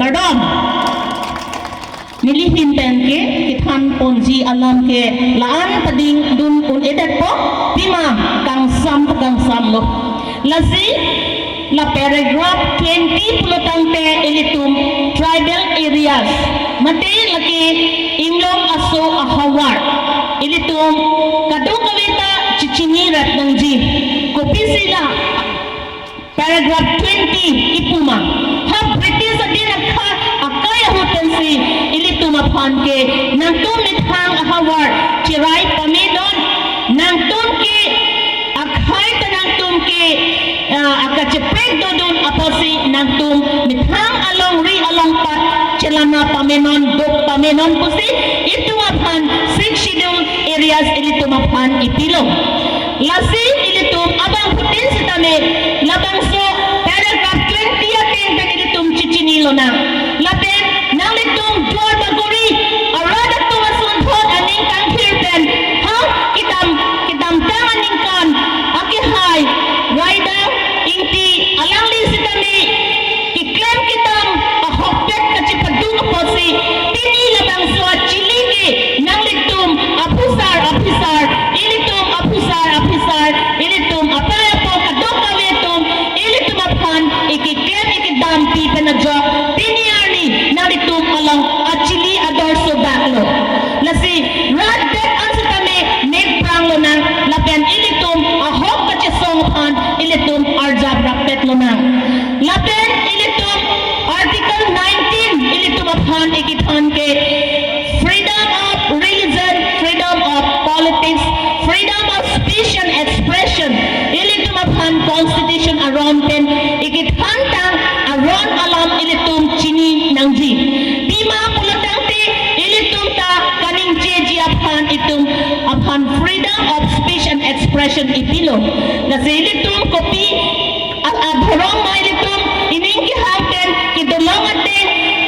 berdom nilihin pen ke kithan ponji alam ke laan pading dun un edat po pima kang sam lo lasi la paragraph 20 pelotang te ilitum tribal areas mati laki inglong aso ahawar ilitum kadung kawita cicini rat nangji kopi sila paragraph 20 ipuma ha british adin akha akaya hoten si ilitum aphan ke nangtum mithang ahawar chirai pamedon nangtum ke akhai tanangtum ke akacepek dodon aposi nangtum mithang along ri along pat celana pamenon dok pamenon pusi itu aphan 6 schedule areas ilitum aphan ipilong lasi ilitum abang putin sitame labang so paragraph 20 atin pen ilitum cicini lona lapen nang litum dua bagori arada tu asun thot aning kang hirten ha kitam tangan ningkan akihai raida inti alangli sitame iklem kitam ahopet kacipadung aposi tini labang so chilike nang litum apusar ilitum apusar ilitum apaya po kadoka wetum ilitum aphan ikiklem ikidampi penajok tini arni nang litum alang achili ador so baklo lasi rad det ansitame nek prang lo nang lapen ilitum ahop kachisong phan ilitum arjab rapet lo nang lapen ilitum article 19 ilitum aphan ikithan ke freedom of religion, freedom of politics, freedom of speech and expression ilitum aphan constitution around pen ikithan tang around alam ilitum chini nangji pima pulatang te ilitum ta kaning jeji aphan itum aphan freedom of speech and expression ipilo nasi ilitum kopi abhorong ma ilitum ining kihangten kidolong ate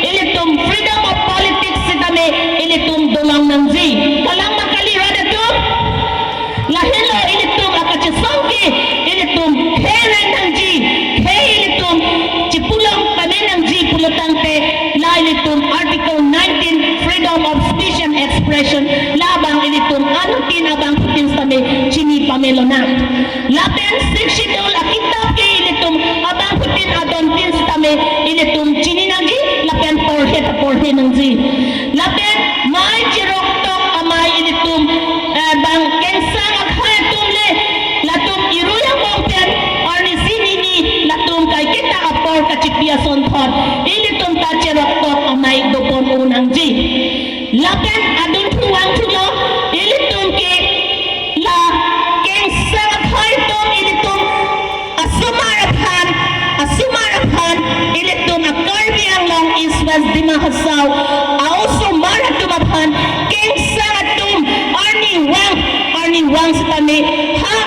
ilitum freedom of politics sitame ilitum dolong nangji kalang makalirada tu lahilo ilitum akachasongki ilitum khere nangji khe ilitum cipulang panen nangji pulutang te la ilitum article 19 freedom of speech and expression labang ilitum anong tinabang putin sitame chini pamelo na lapen 6 schedule akitab ke ilitum abang putin adon tin sitame ilitum chini nangji lapen porhe nangji lapen mai jirok tok amai ilitum bang kensang akhaya tumle latum iruyang mongpen arni sinini latum kai kita apor kacipia sonthon ilitum ta jirok tok amai dopon unangji lapen adun tuang tulo ilitum ke la kensang akhaya tum ilitum asumarapan ilitum akarbi ang long iswas di mahasaw also maratumapan kensang atum arni wang sitame ha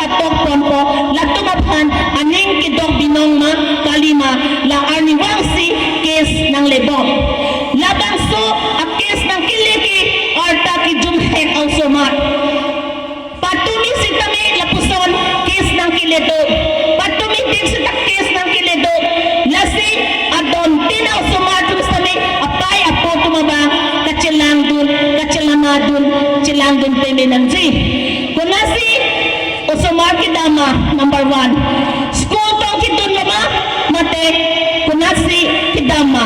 atok ponpo latumapan aning kidong binong ma kalima la arni wang si kes ng lebong labang so a kes ng kiliki arta ki jumhen also mar patumi sitame lapuson kes ng kiledo patumi din sita kes ng kiledo lasi adon tinaw sumatum sitame apay apo tumaba kacilang dun pene nangji kunasi usumar kidama number 1 school tong kitun lama mate kunasi kidama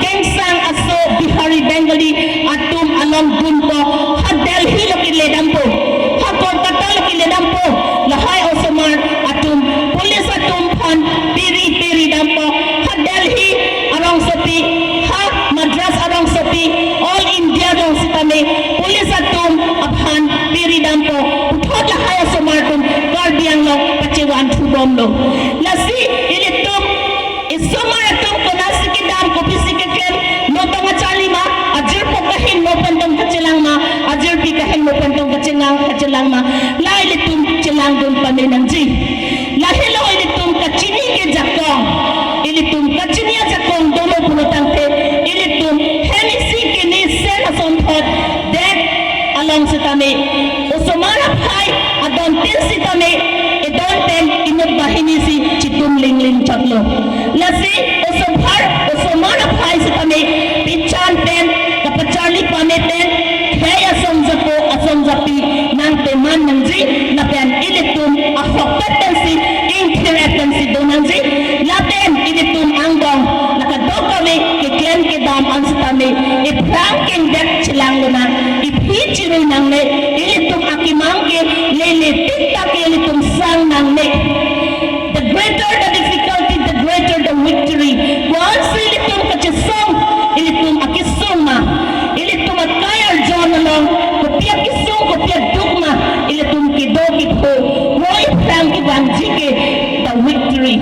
kengsang aso bihari bengali atum along bunpo ha delhi lo kiledampo ha kolkata lo kiledampo lahai usumar atum police atum phan piri dampo ha delhi arong sopi ha madras arong sopi all india dong sitame police atum aphan piri dampo uthot lahai usumar tum garbiang lo pachewan thubom lo lasi ilitum isumar atum kunasi kidam kopisi kekem no tanga chalima ajir po kahin mo pantong kacilang ma ajir pi kahin mo pantong kacilang ma la ilitum cilang dun paminangji lahilo ilitum kachini ke jakong ilitum kachini jakong dolo pulutang te ilitum hemisi kini sen asonthot dek along sitame usumara phai adon tin sitame idon ten inut bahini si chitum lingling chaklo lasi usumara nang ne ilitum akimangke lele tiktak ilitum sang nang ne. The greater the difficulty, the greater the victory. Kuan ilitum kachisong ilitum akisuma ilitum akayar jonalong kopia kisong kopia dugma ilitum kidokit ho roy prang ibanjike the victory.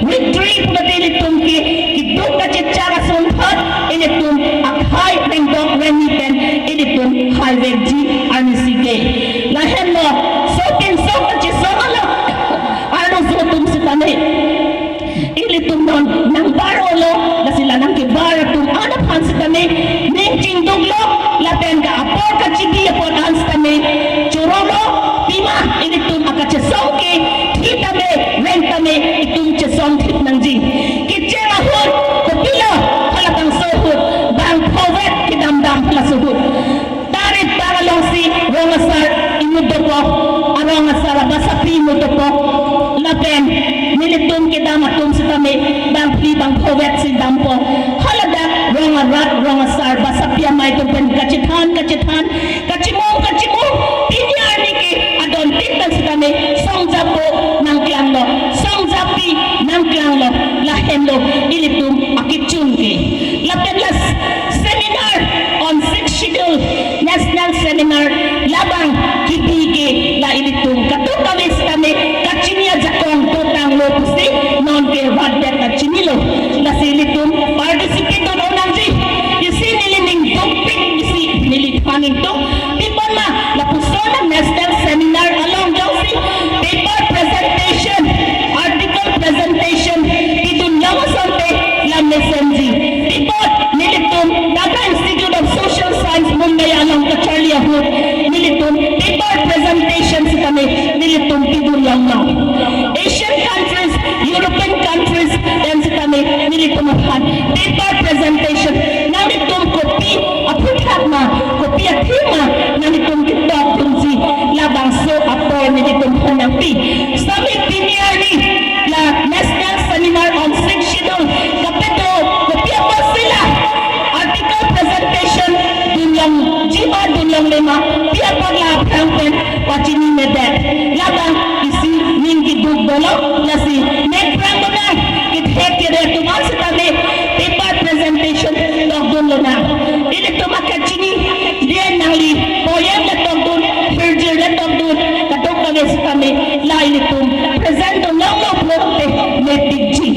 Victory pati ilitum kidok kachitsara sunhat ilitum akhay rendok remiten ilitum halvegji arnisike. Lahen lo sokin sok kachisong alo ano sotum sitane ilitum non nang barolo na sila nang kibara tum anapan sitane ning cinduglo laten ka apor ka chidi apor anstane churolo pima ilitum akachesongke hitame rentame itum chesong hit nang ji kitchera hut kopila halatang sohut bang povet kidamdam plasuhut tarit taralong si rongasar imudopo arongasar basapi imudopo laten nilitum kidamatum sitame bang pi bang povet si dampo halada rongarat rongasar basapi amay tumpen kachithan kachimong pinyar niki adon titan sitame songjapo nang klanglo songjapi nang klanglo lahenlo ilitum akichunki laten las seminar on 6th schedule national seminar labang kibige la ilitum katukamis kami kachinia jakong tutang lopusi non ke waddet kachinilo la silitum participate on onanji isi nilining topik isi nilitangin to tipon ma la pusona national seminar along jausi paper presentation article presentation itun yamasante la messenger tipon nilitum Dhaka Institute of Social Science Mumbai along Kacharlia Hood nilitum paper presentation si kami nilitum tidun yang now Asian countries European countries dan si kami nilitum paper presentation nalitum kopi aputhatma kopi athima nalitum kitab tunsi labang so apor nilitum hanampi sami piniari la national seminar on 6th schedule kapeto kopi apa sila article presentation dunyang jiwa dunyang lima pia pagla prangpen wachini medet labang isi minggi dug dolo lasi nek prangona kit hekire tumal sitame paper presentation dogdun lona ini tumakachini dia nangli poem le dogdun hirjir le dogdun katok kame sitame la ini tum present dong lo prote metigji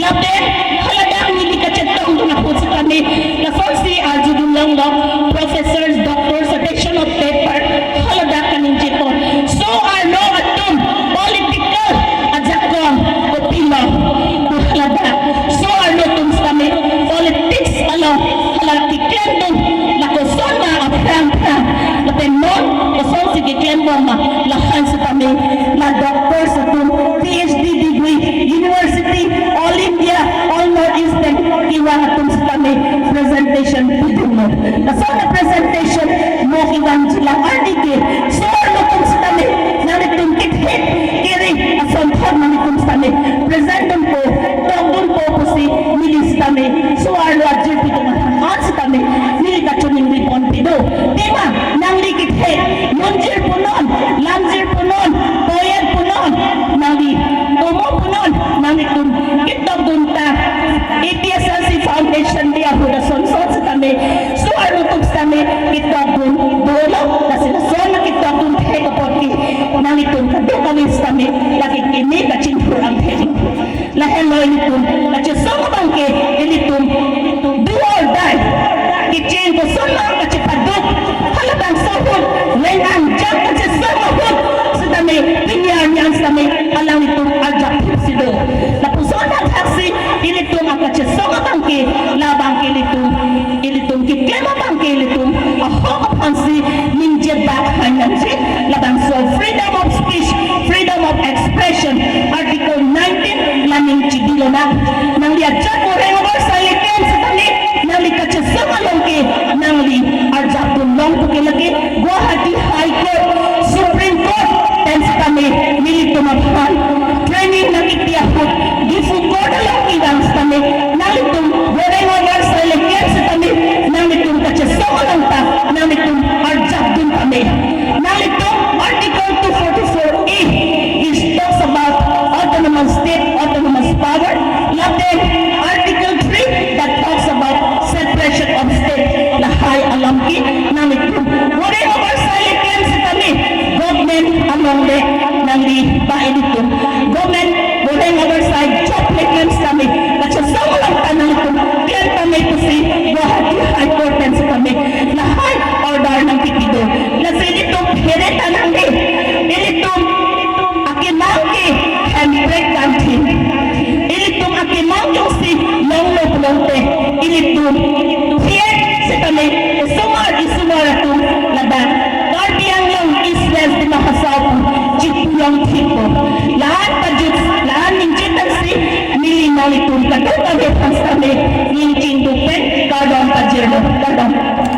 laten haladang nili kachetong dun ako sitame la fonsi aljudun lo professors doctors section of paper haladak kaninji ko so ano atum political ajakon opila halada so ano tum same politics alo halaki klendon la kosona aprang laten non koson sige klendon ma lahan sa kami la doctors atum PhD degree university all India all northeastern iwan atum sa kami presentation pitumo kasona presentation mo iwan sila artike so ano tum sa kami nalitum kithit kiri ason thon nalitum sa kami presenton po togdun po po si milis kami so ano adjir pitumo sa kami nili kachuning ripon pido diba nang likit hit nunjir punon lanjir punon poyed punon nali tumo punon nalitum kitogdun ta APSLC Foundation dia huda son-son sa kami so ano tum sa kami kitogdun dolo kasi nason na kitogdun heko poti nalitum kado kami sa kami lagi kini kachinpur ang heko la hello ilitum kachisong bangke ilitum do or die kitchen ko sonang kachipadok halabang sahod lenang jak kachisong mahod sa kami pinyar niyan sa kami alang itong ajak sido napusonang haksi ilitum ang kachisong bangke labang ilitum kiklema bangke ilitum ako kapansi ninja back hanyansi labang so freedom of speech freedom of expression article 19 laning chidilo na nang liadjak mo rengor sa likem sa kami nang likachasong alongke nang li arjak tulong pukilaki Guwahati High Court Supreme Court dan sa kami nilitum abhan training ng itiyahot gifugod alang ilang sa kami nang litum rengor sa likem sa kami nang litum kachasong alongta nang litum arjak dun kami kadungan defense kami, yung chintupen, kadang pajero, kadang.